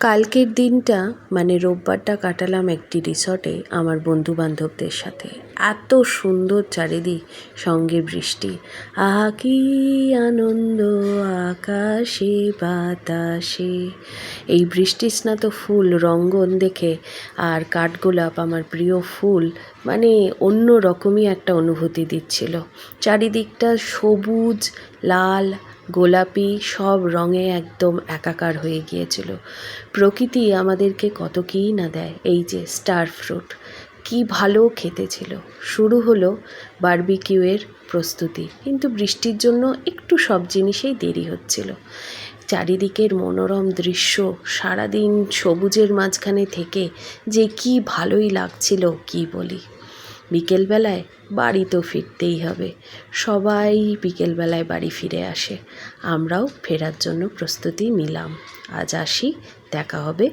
কালকের দিনটা মানে রোববারটা কাটালাম একটি রিসর্টে আমার বন্ধুবান্ধবদের সাথে। এত সুন্দর চারিদিক, সঙ্গে বৃষ্টি। আহা কি আনন্দ আকাশে বাতাসে। এই বৃষ্টিস্নাত ফুল রঙ্গন দেখে আর কাঠগোলাপ আমার প্রিয় ফুল, মানে অন্য রকমই একটা অনুভূতি দিচ্ছিল। চারিদিকটা সবুজ, লাল, গোলাপি সব রঙে একদম একাকার হয়ে গিয়েছিল। প্রকৃতি আমাদেরকে কত কী না দেয়। এই যে স্টার ফ্রুট, কি ভালো খেতে ছিল। শুরু হলো বারবিকিউয়ের প্রস্তুতি, কিন্তু বৃষ্টির জন্য একটু সব জিনিসেই দেরি হচ্ছিল। চারিদিকের মনোরম দৃশ্য, সারাদিন সবুজের মাঝখানে থেকে যে কি ভালোই লাগছিল কি বলি। বিকেলবেলায় বাড়ি তো ফিরতেই হবে, সবাই বিকেলবেলায় বাড়ি ফিরে আসে, আমরাও ফেরার জন্য প্রস্তুতি নিলাম। আজ আসি, দেখা হবে